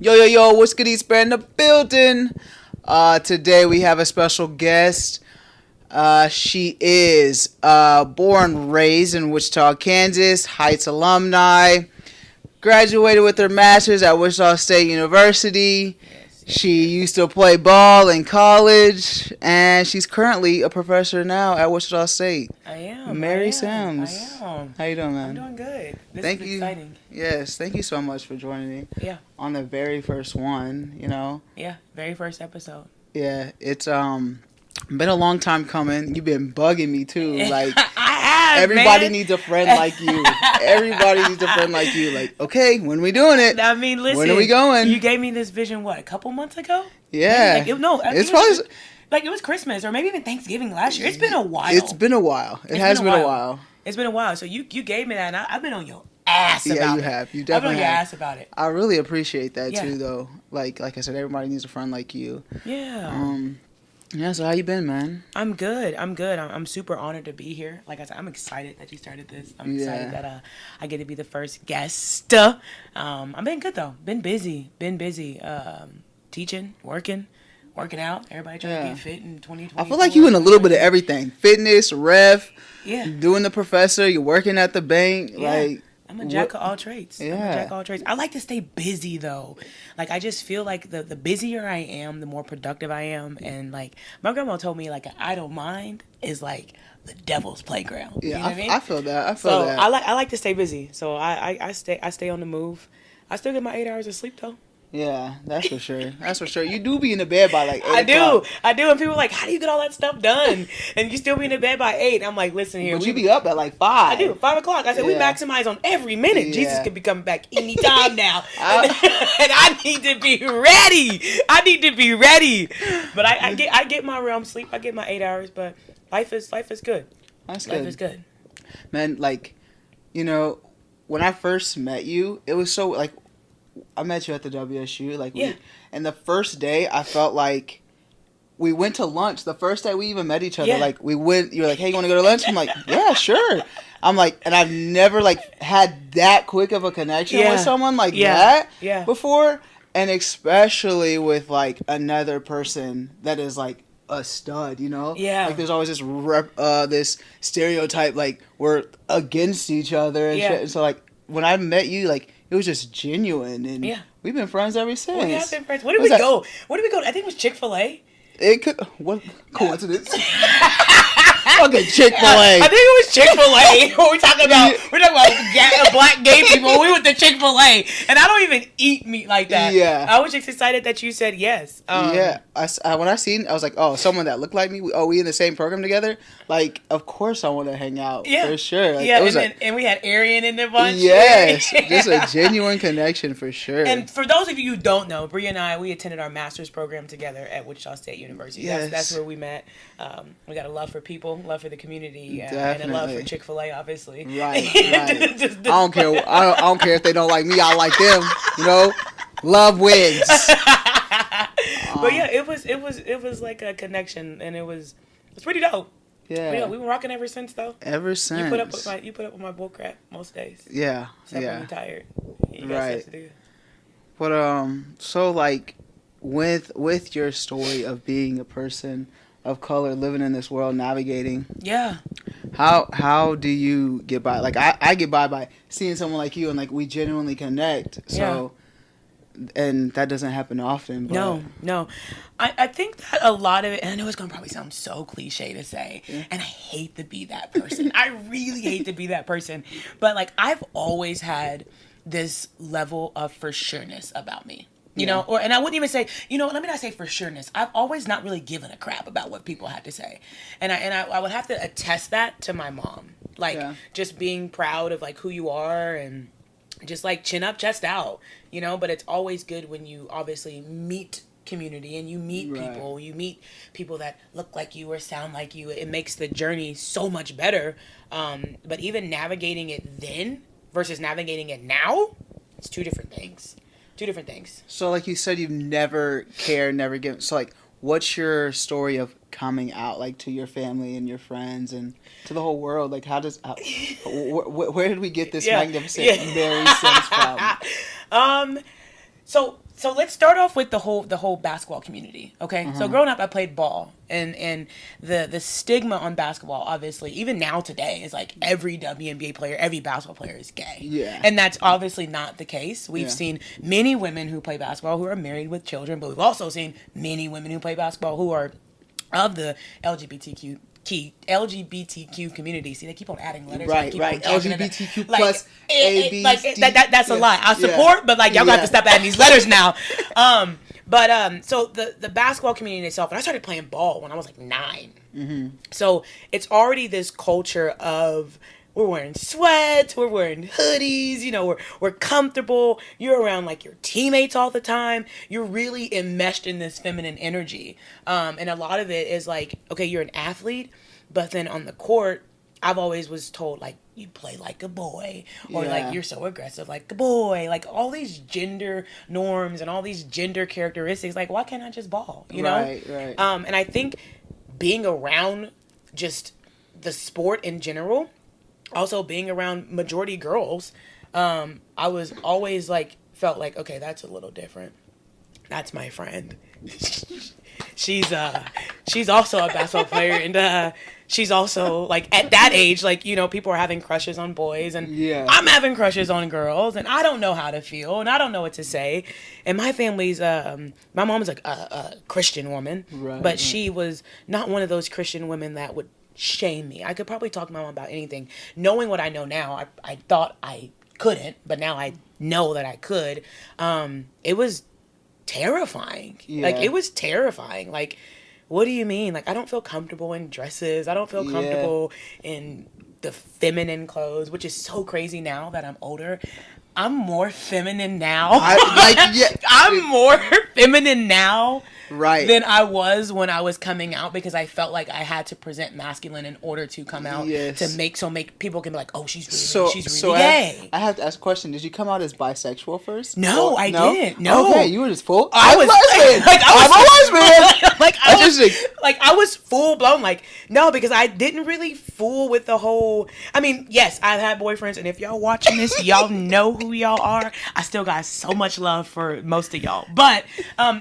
Yo, what's good, East Bear in the building? Today we have a special guest. She is born, raised in Wichita, Kansas, Heights alumni, graduated with her master's at Wichita State University. She used to play ball in college, and she's currently a professor now at Wichita State. I am. Mary I Sims. am. How you doing, man? I'm doing good. Thank is you. exciting. Yes, thank you so much for joining me. Yeah. On the very first one, Yeah, very first episode. Yeah, it's been a long time coming. You've been bugging me too. Like I have. everybody man. needs a friend like you. Everybody needs a friend like you. Like, okay, when we doing it? I mean, listen. When are we going? You gave me this vision a couple months ago? Yeah. Like, it's probably like it was Christmas or maybe even Thanksgiving last year. It's been a while. It's been a while. It has been a while. It's been a while. So you gave me that, and I've been on your ass about it. Yeah, you have. You definitely I've been on your have. ass about it. I really appreciate that too, though. Like I said, everybody needs a friend like you. Yeah. Yeah, so how you been, man? I'm good. I'm super honored to be here. Like I said, I'm excited that you started this. I'm excited that I get to be the first guest. I've been good though. Been busy. Teaching, working out. Everybody trying to get fit in 2020. I feel like you in a little bit of everything. Fitness, ref, yeah, doing the professor, you're working at the bank. Yeah. Like I'm a jack of all trades. Yeah. I like to stay busy though. Like I just feel like the busier I am, the more productive I am. And like my grandma told me, like an idle mind is like the devil's playground. Yeah, you know what I mean? I feel that. I feel that. I like to stay busy. So I stay on the move. I still get my 8 hours of sleep though. Yeah, that's for sure. That's for sure. You do be in the bed by like 8 I do. And people are like, how do you get all that stuff done? And you still be in the bed by 8. I'm like, listen here. But you be up at like 5. I do. 5 o'clock. I said, we maximize on every minute. Yeah. Jesus could be coming back anytime now. And I need to be ready. But I get my realm sleep. I get my 8 hours. But life is good. That's Life good. is good. Man, like, when I first met you, it was so, like, I met you at the WSU. Like, and the first day, I felt like we went to lunch. The first day we even met each other, like, you were like, hey, you want to go to lunch? I'm like, yeah, sure. I'm like, and I've never, like, had that quick of a connection with someone like that before. And especially with, like, another person that is, like, a stud, Yeah. Like, there's always this stereotype, like, we're against each other and shit. And so, like, when I met you, like, it was just genuine, and we've been friends ever since. We have been friends. Where did we go? I think it was Chick-fil-A. What coincidence? Fucking Chick-fil-A. I think it was Chick-fil-A. We're talking about black gay people. We went to Chick-fil-A, and I don't even eat meat like that. Yeah. I was just excited that you said yes. When I seen, I was like, oh, someone that looked like me. We in the same program together. Like, of course I want to hang out for sure. Like, and we had Arian in the bunch. Yes, just a genuine connection for sure. And for those of you who don't know, Bria and I, we attended our master's program together at Wichita State University. Yes. That's where we met. We got a love for people, love for the community, and a Definitely. love for Chick-fil-A, obviously. Right. I don't care. I don't care if they don't like me. I like them. Love wins. But yeah, it was like a connection, and it's pretty dope. Yeah. We've been rocking ever since though. Ever since. You put up with my bull crap most days. Yeah. Except when you're tired. You got Right. stuff to do. But so like with your story of being a person of color living in this world, navigating. Yeah. How do you get by? Like I get by seeing someone like you, and like we genuinely connect. So and that doesn't happen often. But No. I think that a lot of it, and I know it's going to probably sound so cliche to say, and I hate to be that person. I really hate to be that person. But, like, I've always had this level of for sureness about me. You know, and I wouldn't even say, let me not say for sureness. I've always not really given a crap about what people had to say. And I would have to attest that to my mom. Like, just being proud of, like, who you are and just, like, chin up, chest out. But it's always good when you obviously meet community and you meet people. You meet people that look like you or sound like you. It makes the journey so much better. But even navigating it then versus navigating it now, it's two different things. So like you said, you've never cared, never given. So like, what's your story of coming out, like, to your family and your friends and to the whole world? Like, where did we get this magnificent Mary Sims from? So let's start off with the whole basketball community. Okay, so growing up, I played ball, and the stigma on basketball, obviously, even now today, is like every WNBA player, every basketball player is gay. Yeah, and that's obviously not the case. We've seen many women who play basketball who are married with children, but we've also seen many women who play basketball who are of the LGBTQ community. See, they keep on adding letters. Right. LGBTQ plus that's a lie. I support, but like y'all got to stop adding these letters now. So the basketball community itself, and I started playing ball when I was like 9. Mm-hmm. So it's already this culture of we're wearing sweats, we're wearing hoodies, you know, we're comfortable. You're around like your teammates all the time. You're really enmeshed in this feminine energy. And a lot of it is like, okay, you're an athlete, but then on the court, I've always was told like you play like a boy, or like you're so aggressive like a boy, like all these gender norms and all these gender characteristics. Like, why can't I just ball? You know? Right. And I think being around just the sport in general, also being around majority girls, I was always like, felt like, okay, that's a little different. That's my friend. She's also a basketball player, and she's also like at that age, like, you know, people are having crushes on boys, and I'm having crushes on girls, and I don't know how to feel, and I don't know what to say. And my family's my mom's like a Christian woman, but she was not one of those Christian women that would shame me. I could probably talk to my mom about anything. Knowing what I know now, I thought I couldn't, but now I know that I could. It was terrifying. Like, it was terrifying. Like, what do you mean? Like, I don't feel comfortable in dresses. I don't feel comfortable in the feminine clothes, which is so crazy now that I'm older. I'm more feminine now. I'm more feminine now than I was when I was coming out, because I felt like I had to present masculine in order to come out to make people can be like, oh, she's really gay. I have to ask a question. Did you come out as bisexual first? No, I didn't. No. Okay, you were just full. I'm a lesbian. I was full blown. Like, no, because I didn't really fool with the whole. I mean, yes, I've had boyfriends, and if y'all watching this, y'all know who y'all are. I still got so much love for most of y'all, but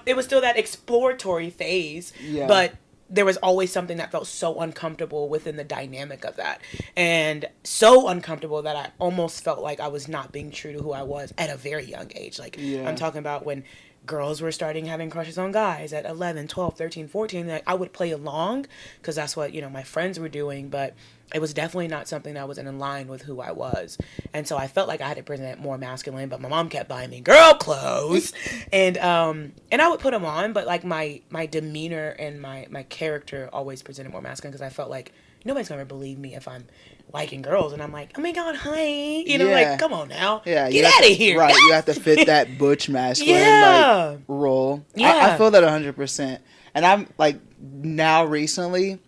it was still that exploratory phase. But there was always something that felt so uncomfortable within the dynamic of that, and so uncomfortable that I almost felt like I was not being true to who I was at a very young age. Like, I'm talking about when girls were starting having crushes on guys at 11, 12, 13, 14. Like, I would play along because that's what, you know, my friends were doing, but it was definitely not something that was in line with who I was. And so I felt like I had to present more masculine, but my mom kept buying me girl clothes. And I would put them on, but like my demeanor and my character always presented more masculine, because I felt like nobody's going to believe me if I'm liking girls. And I'm like, oh my God, hi. You know, like, come on now. Yeah, get out of here. Right, you have to fit that butch masculine like role. I feel that 100%. And I'm like, now recently,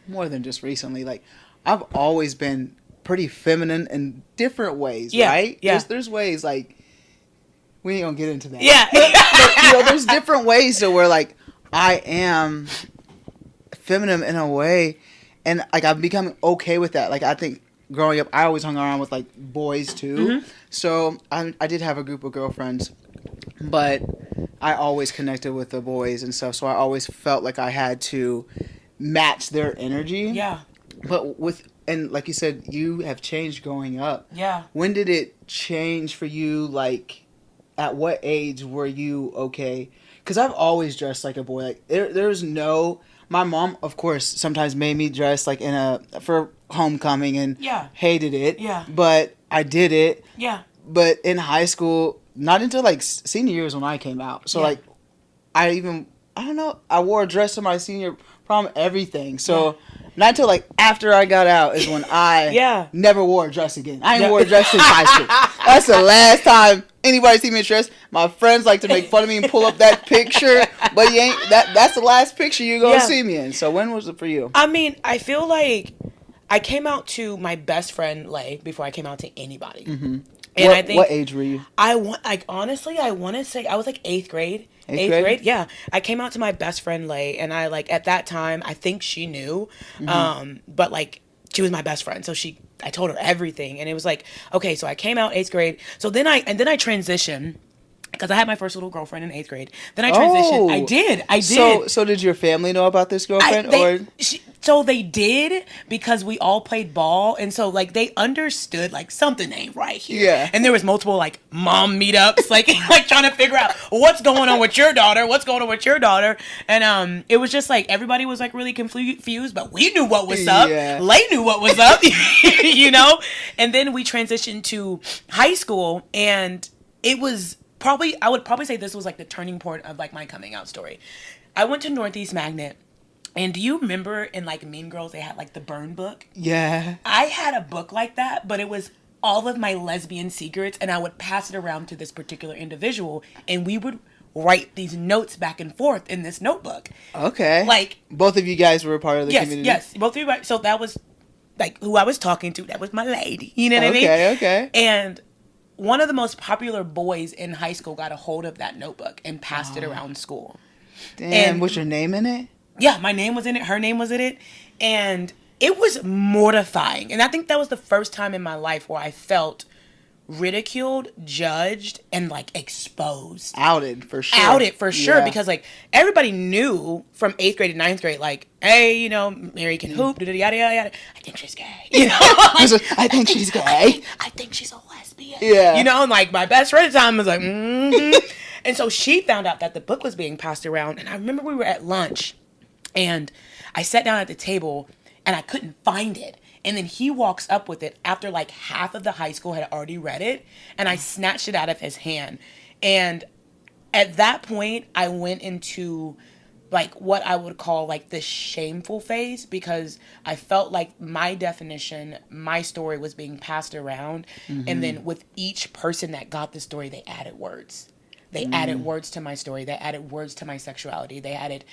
more than just recently, like, I've always been pretty feminine in different ways, right? Yeah. There's ways, like, we ain't gonna get into that. Yeah. But, you know, there's different ways to where, like, I am feminine in a way, and, like, I'm becoming okay with that. Like, I think growing up, I always hung around with, like, boys, too. Mm-hmm. So I did have a group of girlfriends, but I always connected with the boys and stuff, so I always felt like I had to match their energy. Yeah. But and like you said, you have changed growing up. Yeah. When did it change for you? Like, at what age were you okay? Because I've always dressed like a boy. Like, there's no. My mom, of course, sometimes made me dress like for homecoming and hated it. Yeah. But I did it. Yeah. But in high school, not until like senior years when I came out. So like, I don't know. I wore a dress to my senior prom, everything. So. Yeah. Not until, like, after I got out is when I never wore a dress again. I ain't wore a dress since high school. That's the last time anybody see me in a dress. My friends like to make fun of me and pull up that picture, but you ain't. That's the last picture you're going to see me in. So when was it for you? I mean, I feel like I came out to my best friend, Lay, before I came out to anybody. Mm-hmm. And I think, what age were you? Honestly, I want to say I was like 8th grade. 8th grade? Yeah. I came out to my best friend, Lay, and I, like, at that time, I think she knew, but, like, she was my best friend, so I told her everything, and it was like, okay, so I came out 8th grade, so then I transitioned because I had my first little girlfriend in 8th grade. Then I transitioned. Oh. I did. So did your family know about this girlfriend? So they did, because we all played ball, and so like they understood like something ain't right here. Yeah. And there was multiple like mom meetups, like like trying to figure out what's going on with your daughter, and it was just like everybody was like really confused, but we knew what was up. Yeah. Lay knew what was up, you know. And then we transitioned to high school, and it was I would probably say this was like the turning point of like my coming out story. I went to Northeast Magnet. And do you remember in like Mean Girls, they had like the burn book? Yeah. I had a book like that, but it was all of my lesbian secrets, and I would pass it around to this particular individual, and we would write these notes back and forth in this notebook. Okay. Like, both of you guys were a part of the community? Yes, both of you. So that was like who I was talking to. That was my lady. You know what I mean? Okay. And one of the most popular boys in high school got a hold of that notebook and passed it around school. Damn, and was your name in it? Yeah, my name was in it. Her name was in it. And it was mortifying. And I think that was the first time in my life where I felt ridiculed, judged, and like exposed. Outed for sure. Yeah. Because like everybody knew from 8th grade to 9th grade, like, hey, you know, Mary can hoop, yada, yada, yada. I think she's gay. You know? I think she's gay. I think she's a lesbian. Yeah. You know, and like my best friend at the time was like, And so she found out that the book was being passed around. And I remember we were at lunch. And I sat down at the table and I couldn't find it. And then he walks up with it after like half of the high school had already read it. And I snatched it out of his hand. And at that point, I went into like what I would call like the shameful phase, because I felt like my definition, my story was being passed around. Mm-hmm. And then with each person that got the story, they added words. They added words to my story. They added words to my sexuality. They added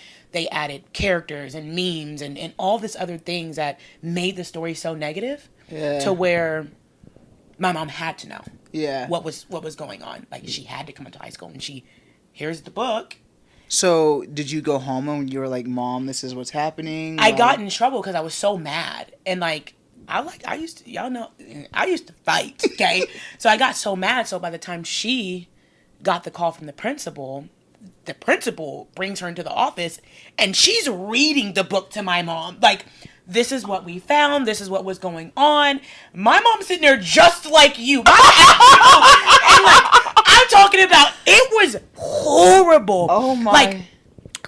characters and memes and all this other things that made the story so negative to where my mom had to know what was going on. Like, she had to come into high school, and here's the book. So did you go home and you were like, Mom, this is what's happening? I got in trouble because I was so mad. And like, I used to fight, okay? So I got so mad. So by the time she got the call from the principal brings her into the office, and she's reading the book to my mom. Like, this is what we found. This is what was going on. My mom's sitting there just like you. And like, I'm talking about, it was horrible. Oh my. Like,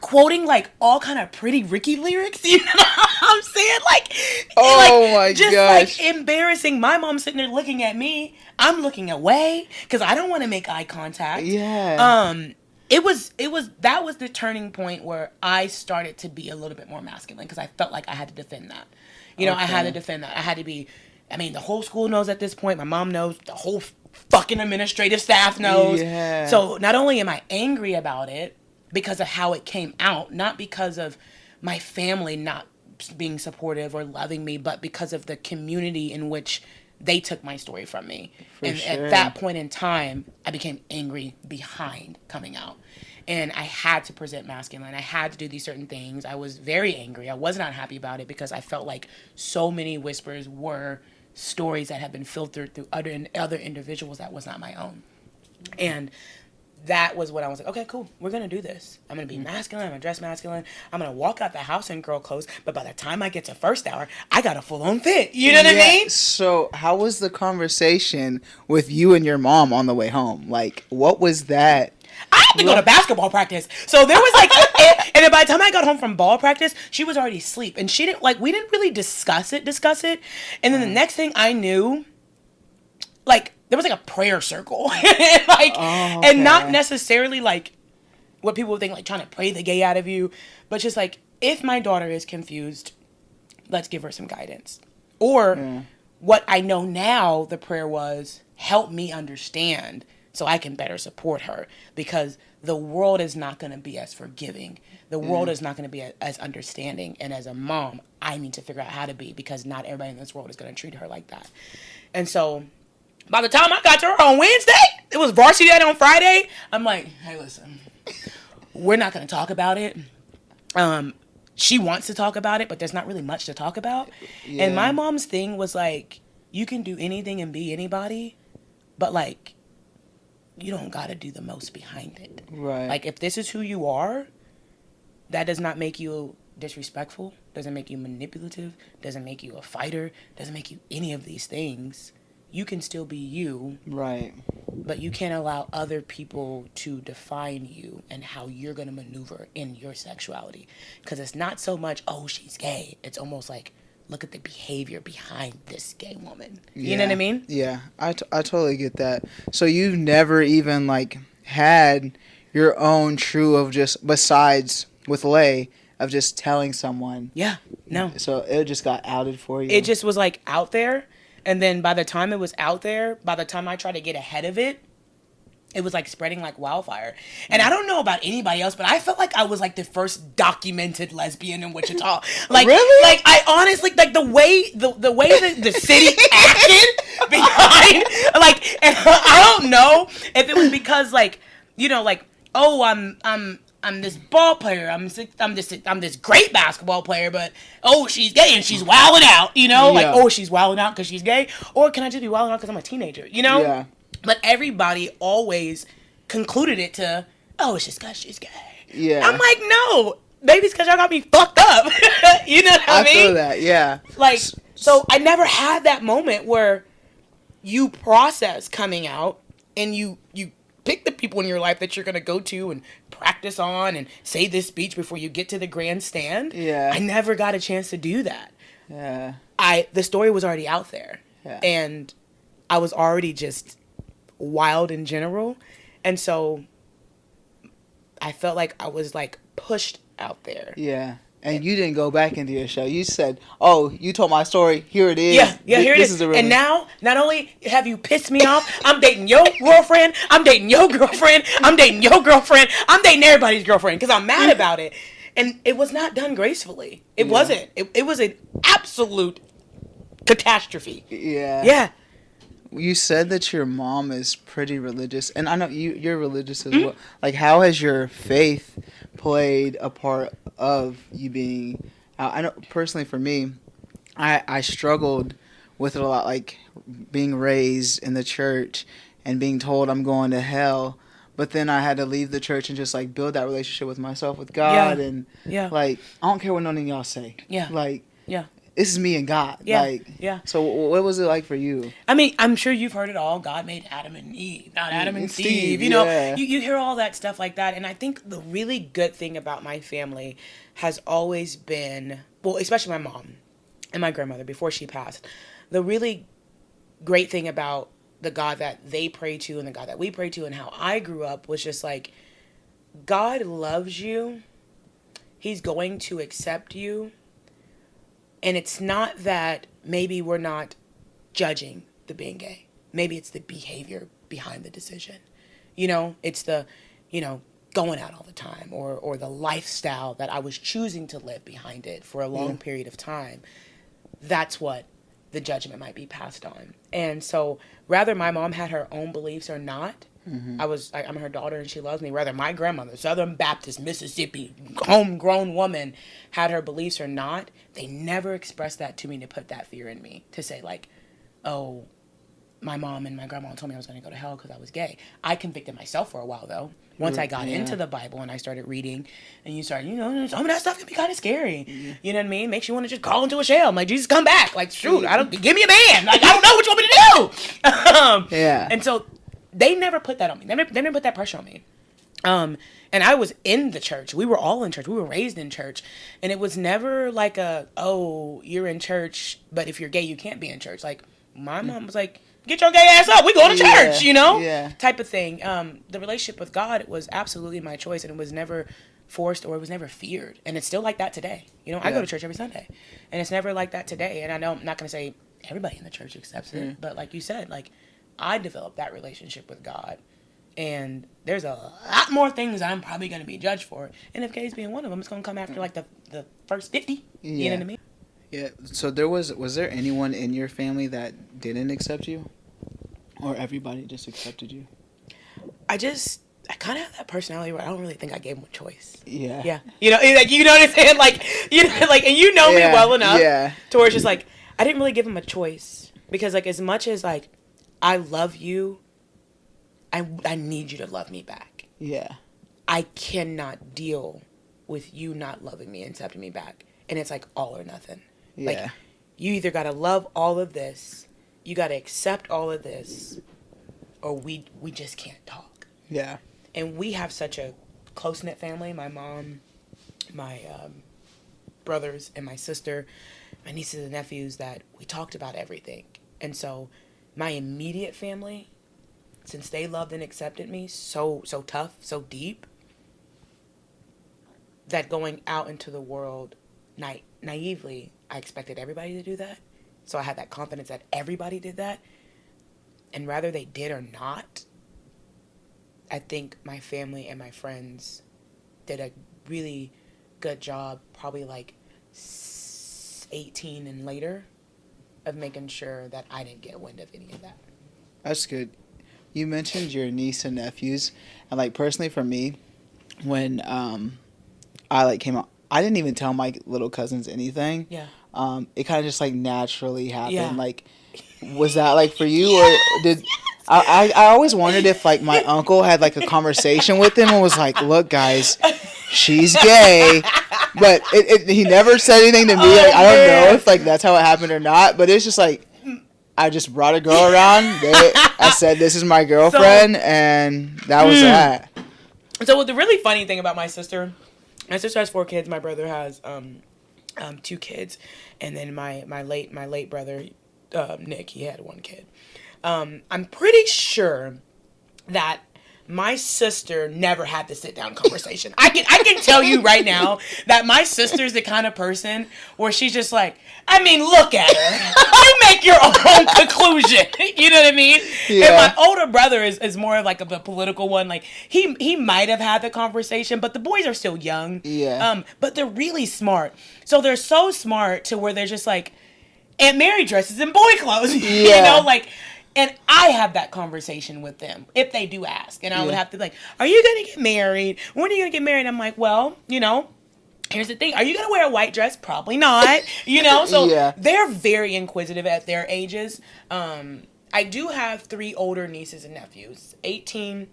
quoting like all kind of Pretty Ricky lyrics, you know what I'm saying? Like, my just gosh. like embarrassing. My mom sitting there looking at me. I'm looking away because I don't want to make eye contact. Yeah. That was the turning point where I started to be a little bit more masculine, because I felt like I had to defend that. You know, I had to defend that. I had to be, I mean, the whole school knows at this point. My mom knows. The whole fucking administrative staff knows. Yeah. So not only am I angry about it, because of how it came out, not because of my family not being supportive or loving me, but because of the community in which they took my story from me. At that point in time, I became angry behind coming out. And I had to present masculine. I had to do these certain things. I was very angry. I was not happy about it, because I felt like so many whispers were stories that had been filtered through other individuals that was not my own. And that was when I was like, okay, cool. We're going to do this. I'm going to be masculine. I'm going to dress masculine. I'm going to walk out the house in girl clothes. But by the time I get to first hour, I got a full-on fit. You know what I mean? So how was the conversation with you and your mom on the way home? Like, what was that? I had to go to basketball practice. So there was like, and then by the time I got home from ball practice, she was already asleep. And she didn't, like, we didn't really discuss it. And then the next thing I knew, like, there was like a prayer circle, like, and not necessarily like what people would think, like trying to pray the gay out of you, but just like, if my daughter is confused, let's give her some guidance. Or what I know now, the prayer was, help me understand so I can better support her, because the world is not going to be as forgiving. The world is not going to be as understanding. And as a mom, I need to figure out how to be, because not everybody in this world is going to treat her like that. And so by the time I got to her on Wednesday, it was varsity night on Friday. I'm like, hey, listen, we're not going to talk about it. She wants to talk about it, but there's not really much to talk about. Yeah. And my mom's thing was like, you can do anything and be anybody, but like, you don't got to do the most behind it. Right. Like, if this is who you are, that does not make you disrespectful, doesn't make you manipulative, doesn't make you a fighter, doesn't make you any of these things. You can still be you. Right. But you can't allow other people to define you and how you're going to maneuver in your sexuality. Because it's not so much, oh, she's gay. It's almost like, look at the behavior behind this gay woman. You know what I mean? Yeah, I totally get that. So you've never even, like, had your own true of just, besides with Lay, of just telling someone. Yeah, no. So it just got outed for you? It just was, like, out there. And then by the time it was out there, by the time I tried to get ahead of it, it was like spreading like wildfire. And I don't know about anybody else, but I felt like I was like the first documented lesbian in Wichita. Like, really? Like, I honestly, like, the way the city acted behind, like, and I don't know if it was because, like, you know, like, oh, I'm this ball player. I'm this great basketball player, but oh, she's gay and she's wilding out. You know, like, oh, she's wilding out because she's gay, or can I just be wilding out because I'm a teenager? You know. Yeah. But everybody always concluded it to, oh, it's just because she's gay. Yeah. I'm like, no, maybe it's because y'all got me fucked up. You know what I mean? I feel that. Yeah. Like, so I never had that moment where you process coming out and you pick the people in your life that you're going to go to and practice on and say this speech before you get to the grandstand. Yeah. I never got a chance to do that. Yeah. The story was already out there. Yeah. And I was already just wild in general. And so I felt like I was like pushed out there. Yeah. And you didn't go back into your show. You said, oh, you told my story. Here it is. Yeah, here it is. And now, not only have you pissed me off, I'm dating your girlfriend. I'm dating your girlfriend. I'm dating your girlfriend. I'm dating everybody's girlfriend because I'm mad about it. And it was not done gracefully. It wasn't. It was an absolute catastrophe. Yeah. Yeah. You said that your mom is pretty religious, and I know you're religious as well. Like, how has your faith played a part of you being... I know, personally for me, I struggled with it a lot, like, being raised in the church and being told I'm going to hell, but then I had to leave the church and just, like, build that relationship with myself, with God, and, like, I don't care what none of y'all say. Yeah. Like... Yeah. This is me and God. Yeah. Like, yeah. So what was it like for you? I mean, I'm sure you've heard it all. God made Adam and Eve, not Adam and Steve. You know, you hear all that stuff like that. And I think the really good thing about my family has always been, well, especially my mom and my grandmother before she passed, the really great thing about the God that they pray to and the God that we pray to and how I grew up was just like, God loves you. He's going to accept you. And it's not that maybe we're not judging the being gay. Maybe it's the behavior behind the decision. You know, it's the, you know, going out all the time or the lifestyle that I was choosing to live behind it for a long period of time. That's what the judgment might be passed on. And so rather my mom had her own beliefs or not, I'm her daughter and she loves me. Rather my grandmother, Southern Baptist, Mississippi, homegrown woman, had her beliefs or not, they never expressed that to me to put that fear in me. To say like, oh, my mom and my grandma told me I was going to go to hell because I was gay. I convicted myself for a while though. Once I got into the Bible and I started reading, and you start, you know, some of that stuff can be kind of scary. You know what I mean? Makes you want to just crawl into a shell. I'm like, Jesus, come back. Like, shoot, give me a man. Like, I don't know what you want me to do. And so they never put that on me. They never put that pressure on me. And I was in the church. We were all in church. We were raised in church. And it was never like oh, you're in church, but if you're gay, you can't be in church. Like, my mom was like, get your gay ass up. We going to church, you know? Yeah. Type of thing. The relationship with God was absolutely my choice, and it was never forced or it was never feared. And it's still like that today. You know, I go to church every Sunday. And it's never like that today. And I know I'm not going to say everybody in the church accepts it, but like you said, like, I developed that relationship with God. And there's a lot more things I'm probably going to be judged for. And if gays being one of them, it's going to come after like the first 50. You know what I mean? Yeah. So was there anyone in your family that didn't accept you? Or everybody just accepted you? I kind of have that personality where I don't really think I gave them a choice. Yeah. Yeah. You know, like, you know what I'm saying? Like, you know, like, and you know me well enough to where it's just like, I didn't really give them a choice. Because, like, as much as, like, I love you, I need you to love me back. Yeah. I cannot deal with you not loving me and accepting me back. And it's like all or nothing. Yeah. Like, you either got to love all of this, you got to accept all of this, or we just can't talk. Yeah. And we have such a close-knit family. My mom, my brothers, and my sister, my nieces and nephews, that we talked about everything. And so my immediate family, since they loved and accepted me so tough, so deep, that going out into the world naively, I expected everybody to do that. So I had that confidence that everybody did that. And whether they did or not, I think my family and my friends did a really good job, probably like 18 and later, of making sure that I didn't get wind of any of that. That's good. You mentioned your niece and nephews, and like personally for me, when I like came out, I didn't even tell my little cousins anything. Yeah. It kind of just like naturally happened. Yeah. Like, was that like for you, or did I always wondered if like my uncle had like a conversation with him and was like, "Look, guys, she's gay," but he never said anything to me. Like, I don't know if like that's how it happened or not, but it's just like I just brought a girl around. I said, "This is my girlfriend," and that was that. So the really funny thing about my sister has 4 kids. My brother has 2 kids, and then my late brother Nick, he had 1 kid. I'm pretty sure that my sister never had the sit down conversation. I can tell you right now that my sister's the kind of person where she's just like, I mean, look at her. You make your own conclusion. You know what I mean? Yeah. And my older brother is more of like a political one. Like he might have had the conversation, but the boys are still young. Yeah. But they're really smart. So they're so smart to where they're just like, Aunt Mary dresses in boy clothes. Yeah. You know, like. And I have that conversation with them if they do ask. And I would have to be like, are you going to get married? When are you going to get married? I'm like, well, you know, here's the thing. Are you going to wear a white dress? Probably not. You know, so they're very inquisitive at their ages. I do have 3 older nieces and nephews, 18,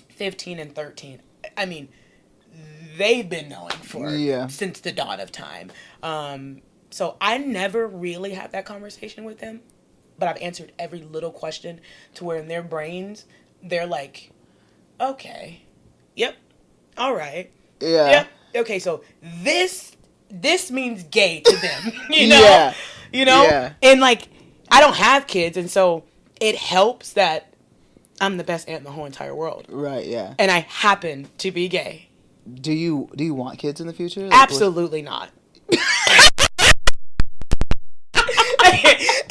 15, and 13. I mean, they've been knowing since the dawn of time. So I never really had that conversation with them. But I've answered every little question to where in their brains, they're like, okay, yep, all right, yep, okay, so this means gay to them, you know? You know? Yeah. And like, I don't have kids, and so it helps that I'm the best aunt in the whole entire world. Right, yeah. And I happen to be gay. Do you want kids in the future? Like, absolutely not.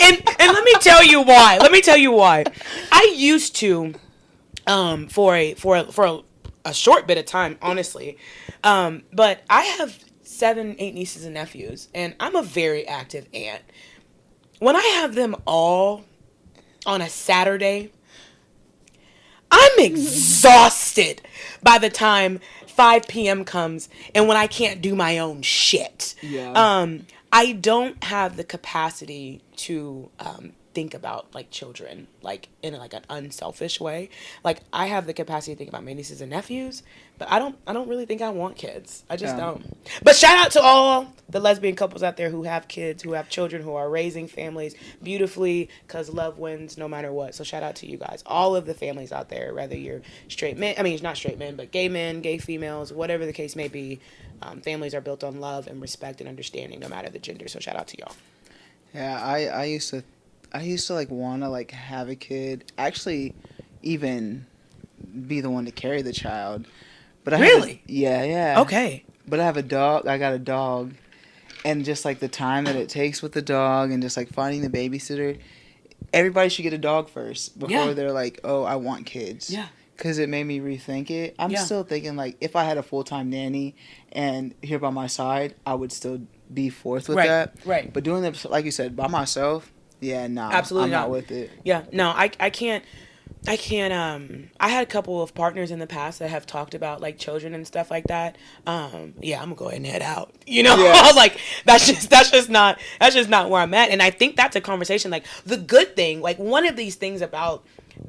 And let me tell you why. I used to, for a short bit of time, honestly, but I have 7, 8 nieces and nephews, and I'm a very active aunt. When I have them all on a Saturday, I'm exhausted by the time 5 p.m. comes, and when I can't do my own shit. Yeah. I don't have the capacity to think about like children like in like an unselfish way. Like I have the capacity to think about my nieces and nephews, but I don't really think I want kids. I just don't. But shout out to all the lesbian couples out there who have kids, who have children, who are raising families beautifully, because love wins no matter what. So shout out to you guys, all of the families out there, whether you're straight men, I mean not straight men, but gay men, gay females, whatever the case may be. Families are built on love and respect and understanding, no matter the gender. So shout out to y'all. Yeah, I used to like want to like have a kid. Actually, even be the one to carry the child. But yeah. Okay. But I have a dog. I got a dog, and just like the time that it takes with the dog, and just like finding the babysitter. Everybody should get a dog first before they're like, oh, I want kids. Yeah. Because it made me rethink it. I'm still thinking, like, if I had a full-time nanny and here by my side, I would still be forth with that. Right. But doing it, like you said, by myself, absolutely I'm not with it. Yeah, no, I can't. I had a couple of partners in the past that have talked about, like, children and stuff like that. I'm going to go ahead and head out. You know? Yeah. Like, that's just not where I'm at. And I think that's a conversation. Like, the good thing, like, one of these things about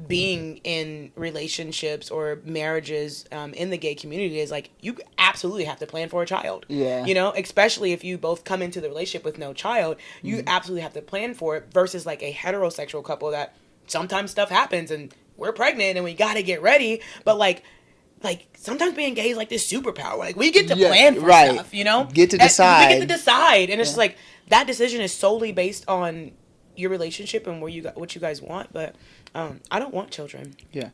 being in relationships or marriages in the gay community is like you absolutely have to plan for a child. Yeah. You know, especially if you both come into the relationship with no child, you absolutely have to plan for it versus like a heterosexual couple that sometimes stuff happens and we're pregnant and we got to get ready. But like sometimes being gay is like this superpower. Like we get to plan for stuff, you know? Get to decide. We get to decide. And it's just like that decision is solely based on your relationship and what you guys want. But I don't want children. Yeah.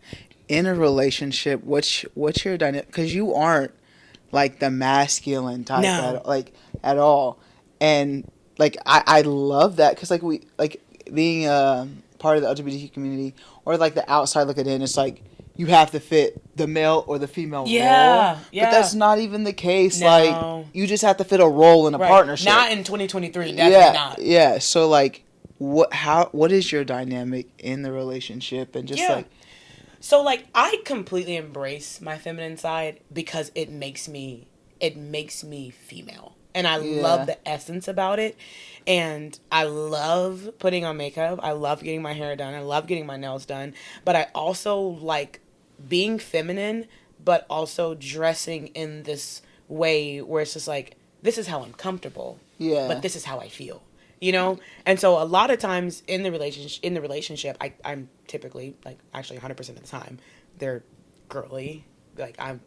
In a relationship, what's your dynamic? Because you aren't like the masculine type at all. And like I love that because like we like being part of the LGBTQ community or like the outside looking in, it's like you have to fit the male or the female role. Yeah. But that's not even the case. No. Like you just have to fit a role in a partnership. Not in 2023, definitely not. Yeah. So like what is your dynamic in the relationship and just like so like I completely embrace my feminine side because it makes me female. And I love the essence about it. And I love putting on makeup. I love getting my hair done. I love getting my nails done. But I also like being feminine, but also dressing in this way where it's just like, this is how I'm comfortable. Yeah. But this is how I feel. You know? And so a lot of times in the relationship, I'm typically, like actually 100% of the time, they're girly. Like I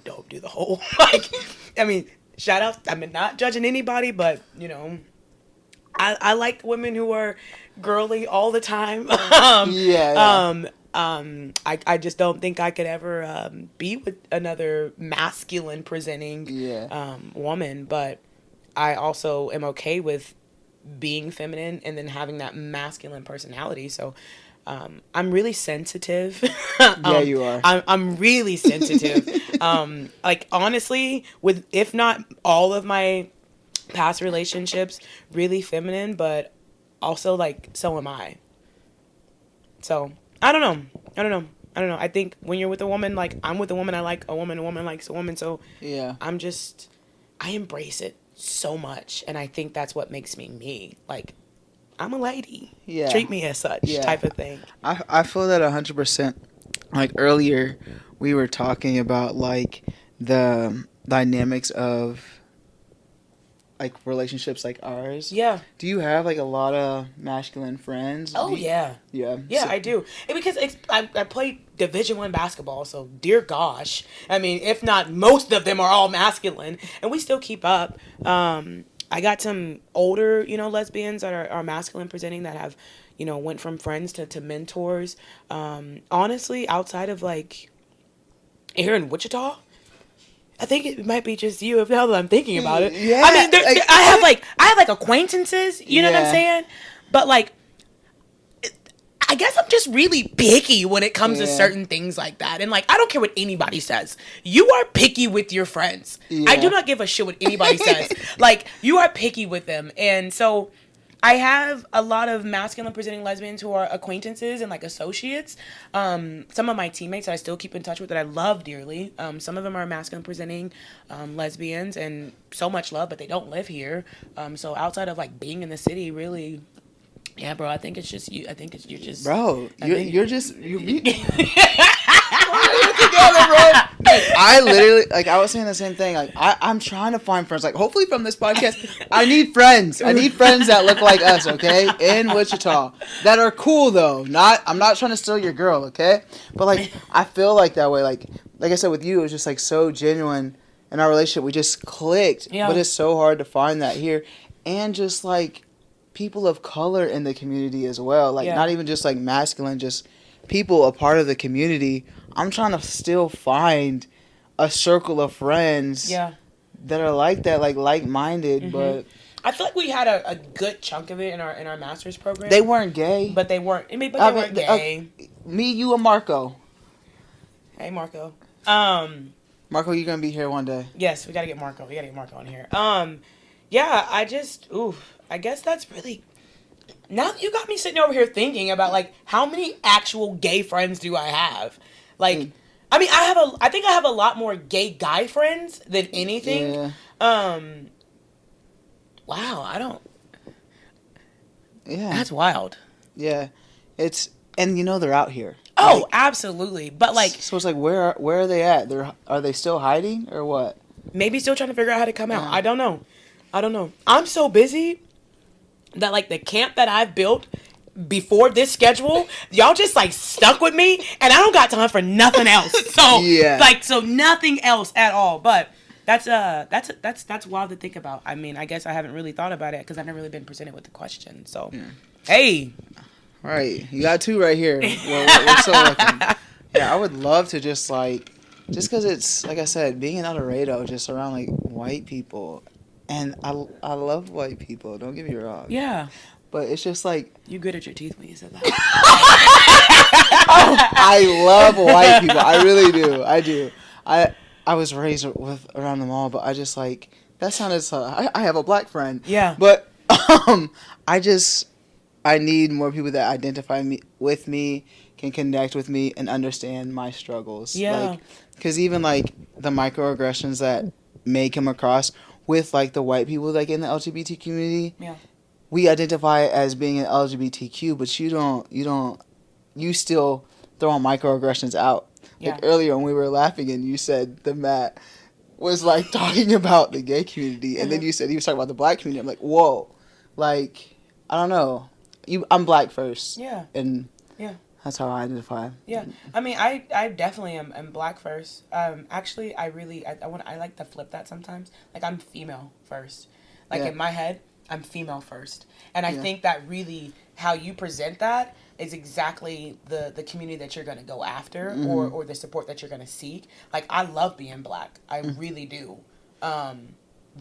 don't do the whole, like, I mean, shout out, I'm not judging anybody, but, you know, I like women who are girly all the time. I just don't think I could ever be with another masculine presenting woman, but I also am okay with being feminine and then having that masculine personality. So I'm really sensitive. Yeah, you are. I'm really sensitive. Like honestly, with if not all of my past relationships, really feminine, but also like so am I. So I don't know. I think when you're with a woman, like I'm with a woman, I like a woman likes a woman. So yeah, I embrace it so much, and I think that's what makes me me. Like I'm a lady. Yeah. Treat me as such type of thing. I feel that 100%. Like earlier, we were talking about like the dynamics of like relationships like ours. Yeah. Do you have like a lot of masculine friends? Oh yeah. Yeah. Yeah, so, I do. And because I play Division I basketball, so dear gosh, I mean, if not most of them are all masculine, and we still keep up. I got some older, lesbians that are masculine presenting that have, went from friends to mentors. Honestly, outside of like here in Wichita, I think it might be just you. Now that I'm thinking about it, yeah. I mean, I have like acquaintances. You know what I'm saying? But like, I guess I'm just really picky when it comes to certain things like that. And like, I don't care what anybody says. You are picky with your friends. Yeah. I do not give a shit what anybody says. Like, you are picky with them. And so I have a lot of masculine presenting lesbians who are acquaintances and like associates. Some of my teammates that I still keep in touch with that I love dearly. Some of them are masculine presenting lesbians and so much love, but they don't live here. So outside of like being in the city, really, yeah, bro, I think it's just you. I think you're just... Bro, you're just... You're together, bro. Dude, I literally... Like, I was saying the same thing. Like, I'm trying to find friends. Like, hopefully from this podcast, I need friends. I need friends that look like us, okay? In Wichita. That are cool, though. I'm not trying to steal your girl, okay? But, like, I feel like that way. Like I said, with you, it was just, like, so genuine. In our relationship, we just clicked. Yeah. But it's so hard to find that here. And just, like... people of color in the community as well. Like, not even just, like, masculine, just people a part of the community. I'm trying to still find a circle of friends that are like that, like, like-minded, but... I feel like we had a good chunk of it in our master's program. They weren't gay. But they weren't... weren't gay. Me, you, and Marco. Hey, Marco. Marco, you're going to be here one day. Yes, we got to get Marco. We got to get Marco on here. Yeah, I guess that's really... Now you got me sitting over here thinking about, like, how many actual gay friends do I have? Like, I mean, I think I have a lot more gay guy friends than anything. Yeah. Wow, I don't... Yeah. That's wild. Yeah. And they're out here. Oh, absolutely. But like, so it's like, where are they at? Are they still hiding or what? Maybe still trying to figure out how to come out. I don't know. I'm so busy that like the camp that I've built before this schedule, y'all just like stuck with me, and I don't got time for nothing else. So so nothing else at all. But that's wild to think about. I mean, I guess I haven't really thought about it because I've never really been presented with the question. So, hey, all right, you got two right here. We're so lucky. Yeah, I would love to just because it's like I said, being in El Dorado, just around like white people, and I love white people. Don't get me wrong. Yeah. But it's just like... You good at your teeth when you said that. I love white people. I really do. I do. I was raised around them all, but I just like... That sounded so... I have a black friend. Yeah. But I need more people that identify with me, can connect with me, and understand my struggles. Yeah. Because even like the microaggressions that may come across with like the white people like in the LGBT community... Yeah. We identify as being an LGBTQ, but you still throw microaggressions out. Yeah. Like earlier when we were laughing and you said the Matt was like talking about the gay community, and then you said he was talking about the black community. I'm like, whoa, like I don't know. I'm black first. Yeah. And yeah. That's how I identify. Yeah. I mean, I definitely am black first. Actually, I like to flip that sometimes. Like I'm female first. Like in my head, I'm female first. And I think that really how you present that is exactly the community that you're going to go after or the support that you're going to seek. Like, I love being black. I really do. But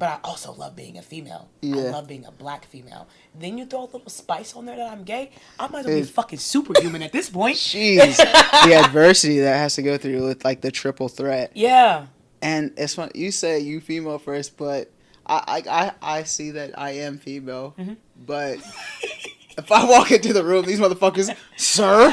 I also love being a female. Yeah. I love being a black female. Then you throw a little spice on there that I'm gay. I might as well be fucking superhuman at this point. Jeez. The adversity that has to go through with, like, the triple threat. Yeah. And it's fun. You say you female first, but... I see that I am female, but if I walk into the room, these motherfuckers, sir,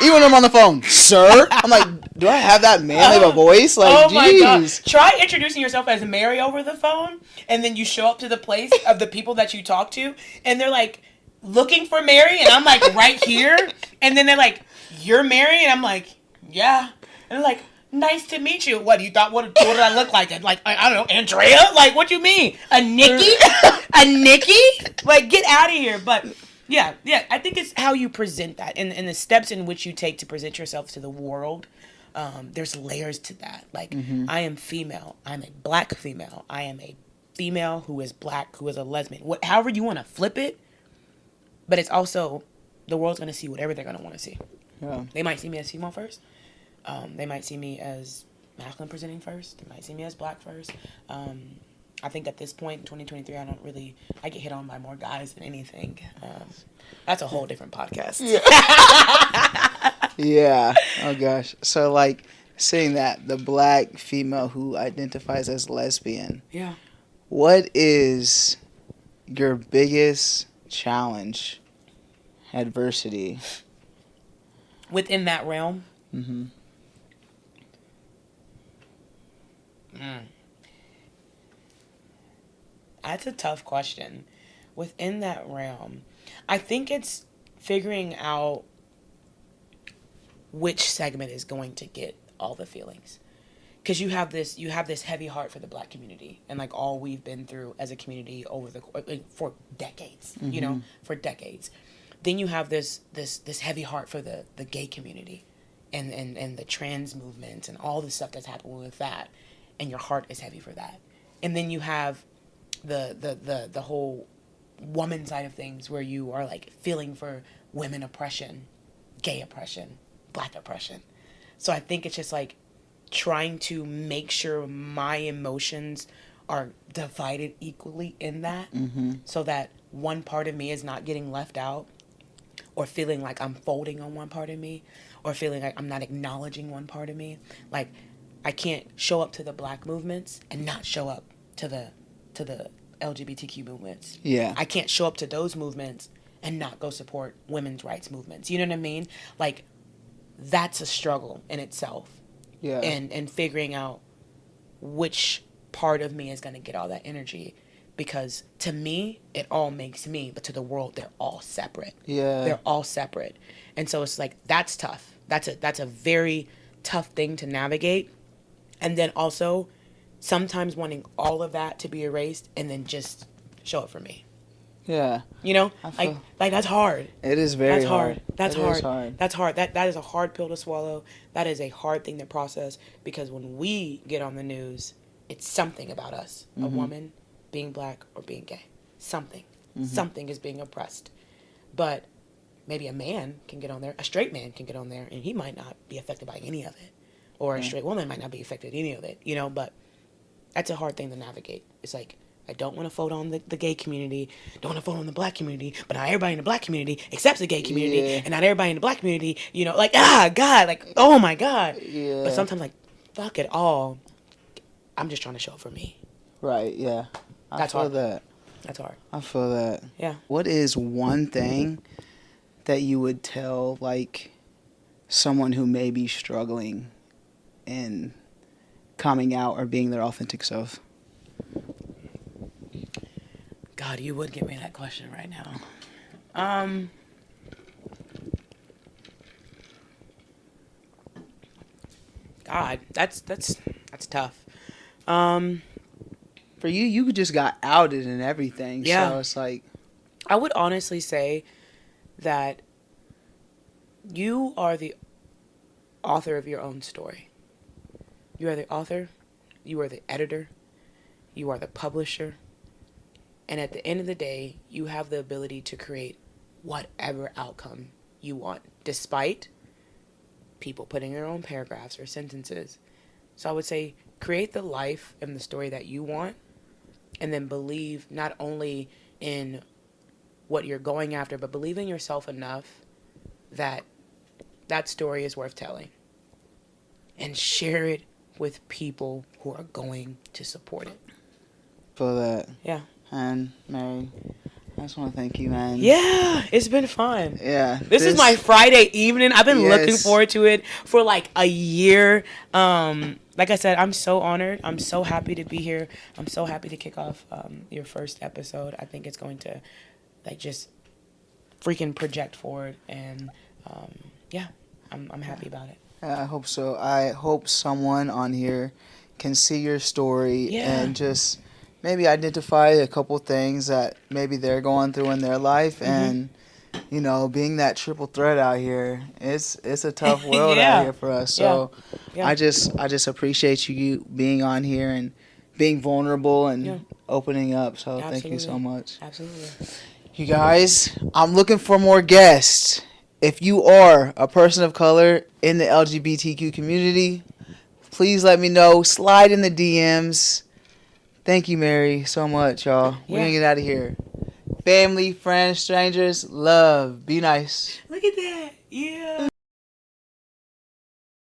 even when I'm on the phone, sir, I'm like, do I have that manly of a voice? Like, oh my God. Try introducing yourself as Mary over the phone, and then you show up to the place of the people that you talk to, and they're like, looking for Mary, and I'm like, right here, and then they're like, you're Mary, and I'm like, yeah, and they're like, nice to meet you. What, you thought, what did I look like? Like, I don't know, Andrea? Like, what you mean? A Nikki? A Nikki? Like, get out of here. But, yeah, I think it's how you present that and the steps in which you take to present yourself to the world. There's layers to that. Like, I am female. I'm a black female. I am a female who is black, who is a lesbian. However you want to flip it, but it's also, the world's going to see whatever they're going to want to see. Yeah. They might see me as female first. They might see me as masculine presenting first. They might see me as black first. I think at this point, in 2023, I get hit on by more guys than anything. That's a whole different podcast. Yeah. Oh, gosh. So, like, saying that, the black female who identifies as lesbian. Yeah. What is your biggest challenge, adversity? Within that realm? Mm-hmm. That's a tough question. Within that realm, I think it's figuring out which segment is going to get all the feelings. Because you have this heavy heart for the black community and like all we've been through as a community for decades, for decades. Then you have this heavy heart for the gay community and the trans movement and all the stuff that's happening with that. And your heart is heavy for that. And then you have the whole woman side of things where you are like feeling for women oppression, gay oppression, black oppression. So I think it's just like trying to make sure my emotions are divided equally in that so that one part of me is not getting left out or feeling like I'm folding on one part of me or feeling like I'm not acknowledging one part of me. Like, I can't show up to the black movements and not show up to the LGBTQ movements. Yeah. I can't show up to those movements and not go support women's rights movements. You know what I mean? Like, that's a struggle in itself. Yeah. And figuring out which part of me is going to get all that energy. because to me, it all makes me, but to the world, they're all separate. Yeah. They're all separate. And so it's like, that's tough. That's a very tough thing to navigate. And then also, sometimes wanting all of that to be erased and then just show it for me. Yeah. You know? Like that's hard. It is very hard. That's hard. Hard. That's hard. That is a hard pill to swallow. That is a hard thing to process, because when we get on the news, it's something about us. A woman being black or being gay. Something. Something is being oppressed. But maybe a man can get on there, a straight man can get on there, and he might not be affected by any of it. Or a straight woman might not be affected by any of it, you know, but that's a hard thing to navigate. It's like, I don't want to vote on the gay community, don't want to vote on the black community, but not everybody in the black community accepts the gay community, and not everybody in the black community, you know, like, God, like, oh my God. Yeah. But sometimes, like, fuck it all. I'm just trying to show it for me. Right, yeah. I feel that. That's hard. I feel that. Yeah. What is one thing that you would tell, like, someone who may be struggling in coming out or being their authentic self? God, you would give me that question right now. God, that's tough. For you just got outed and everything. Yeah. So it's like, I would honestly say that you are the author of your own story. You are the author. You are the editor. You are the publisher. And at the end of the day, you have the ability to create whatever outcome you want, despite people putting their own paragraphs or sentences. So I would say, create the life and the story that you want, and then believe not only in what you're going after, but believe in yourself enough that that story is worth telling. And share it with people who are going to support it. for that. Yeah. And Mary, I just want to thank you, man. Yeah, it's been fun. Yeah. This is my Friday evening. I've been looking forward to it for like a year. Like I said, I'm so honored. I'm so happy to be here. I'm so happy to kick off your first episode. I think it's going to like just freaking project forward, and yeah, I'm happy about it. I hope so. I hope someone on here can see your story and just maybe identify a couple things that maybe they're going through in their life. And you know, being that triple threat out here, it's a tough world out here for us. So I just appreciate you being on here and being vulnerable and opening up. So thank you so much. Absolutely. You guys, I'm looking for more guests. If you are a person of color in the LGBTQ community, please let me know. Slide in the DMs. Thank you, Mary, so much, y'all. We're going to get out of here. Family, friends, strangers, love. Be nice. Look at that. Yeah.